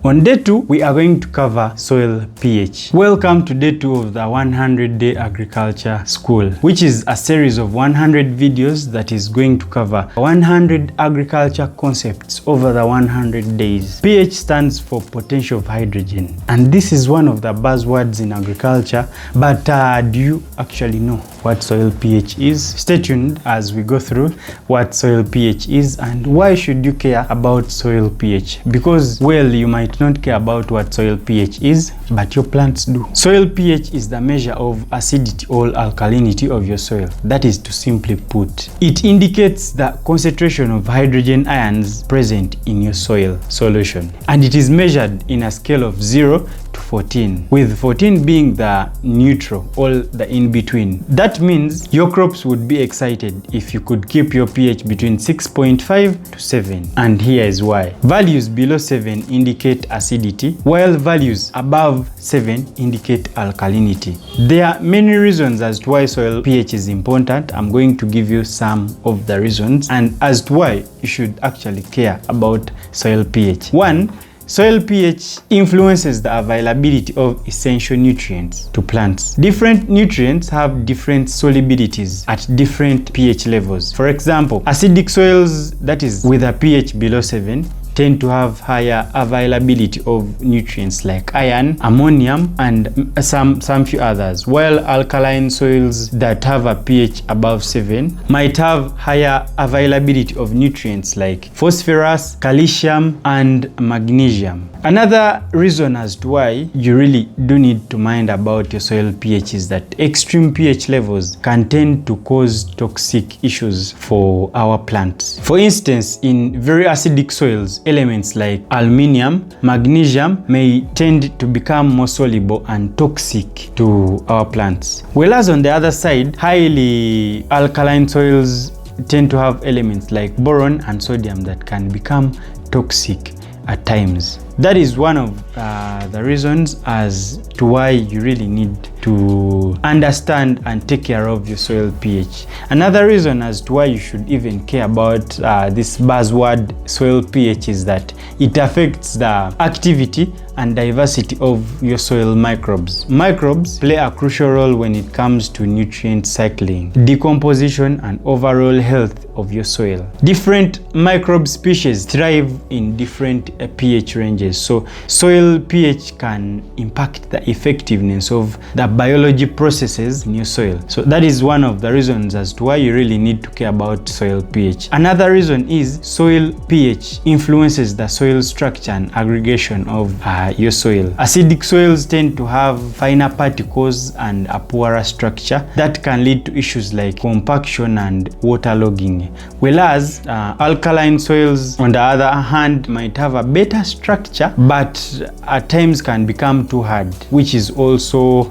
On day 2, we are going to cover soil pH. Welcome to day 2 of the 100-day agriculture school, which is a series of 100 videos that is going to cover 100 agriculture concepts over the 100 days. pH stands for potential of hydrogen, and this is one of the buzzwords in agriculture, but do you actually know what soil pH is? Stay tuned as we go through what soil pH is and why should you care about soil pH, because, well, you might not care about what soil pH is, but your plants do. Soil pH is the measure of acidity or alkalinity of your soil. That is to simply put, it indicates the concentration of hydrogen ions present in your soil solution, and it is measured in a scale of 0 to 14, with 14 being the neutral or the in-between. That means your crops would be excited if you could keep your pH between 6.5 to 7, and here is why. Values below 7 indicate acidity, while values above 7 indicate alkalinity. There are many reasons as to why soil pH is important. I'm going to give you some of the reasons and as to why you should actually care about soil pH. 1. Soil pH influences the availability of essential nutrients to plants. Different nutrients have different solubilities at different pH levels. For example, acidic soils, that is with a pH below 7, tend to have higher availability of nutrients like iron, ammonium, and some few others, while alkaline soils that have a pH above 7 might have higher availability of nutrients like phosphorus, calcium, and magnesium. Another reason as to why you really do need to mind about your soil pH is that extreme pH levels can tend to cause toxic issues for our plants. For instance, in very acidic soils, elements like aluminium, magnesium may tend to become more soluble and toxic to our plants. Whereas on the other side, highly alkaline soils tend to have elements like boron and sodium that can become toxic at times. That is one of the reasons as to why you really need to understand and take care of your soil pH. Another reason as to why you should even care about this buzzword soil pH is that it affects the activity and diversity of your soil microbes. Microbes play a crucial role when it comes to nutrient cycling, decomposition, and overall health of your soil. Different microbe species thrive in different pH ranges. So soil pH can impact the effectiveness of the biology processes in your soil. So that is one of the reasons as to why you really need to care about soil pH. Another reason is soil pH influences the soil structure and aggregation of your soil. Acidic soils tend to have finer particles and a poorer structure that can lead to issues like compaction and waterlogging. Whereas alkaline soils, on the other hand, might have a better structure, but at times can become too hard, which is also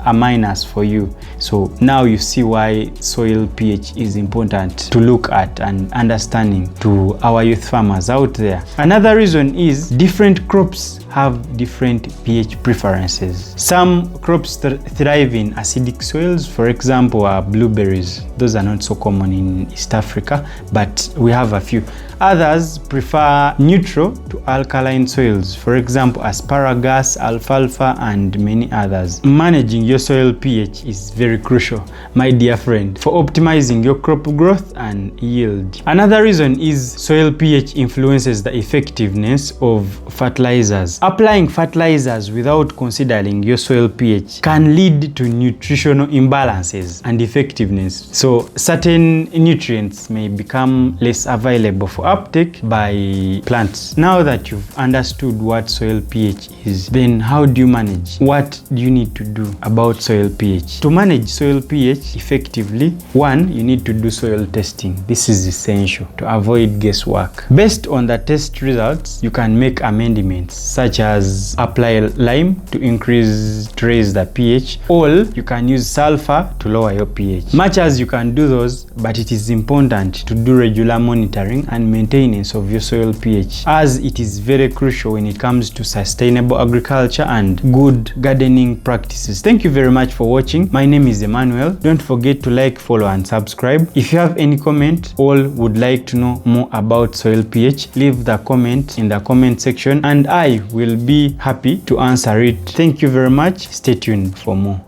a minus for you. So now you see why soil pH is important to look at and understanding to our youth farmers out there. Another reason is different crops have different pH preferences. Some crops thrive in acidic soils. For example, blueberries. Those are not so common in East Africa, but we have a few. Others prefer neutral to alkaline soils. For example, asparagus, alfalfa, and many others. Managing your soil pH is very crucial, my dear friend, for optimizing your crop growth and yield. Another reason is soil pH influences the effectiveness of fertilizers. Applying fertilizers without considering your soil pH can lead to nutritional imbalances and effectiveness. So certain nutrients may become less available for uptake by plants. Now that you've understood what soil pH is, then how do you manage? What do you need to do about soil pH? To manage soil pH effectively, 1, you need to do soil testing. This is essential to avoid guesswork. Based on the test results, you can make amendments such as apply lime to raise the pH, or you can use sulfur to lower your pH. Much as you can do those, but it is important to do regular monitoring and maintenance of your soil pH, as it is very crucial when it comes to sustainable agriculture and good gardening practices. Thank you very much for watching. My name is Emmanuel. Don't forget to like, follow, and subscribe. If you have any comment or would like to know more about soil pH, leave the comment in the comment section and I will be happy to answer it. Thank you very much. Stay tuned for more.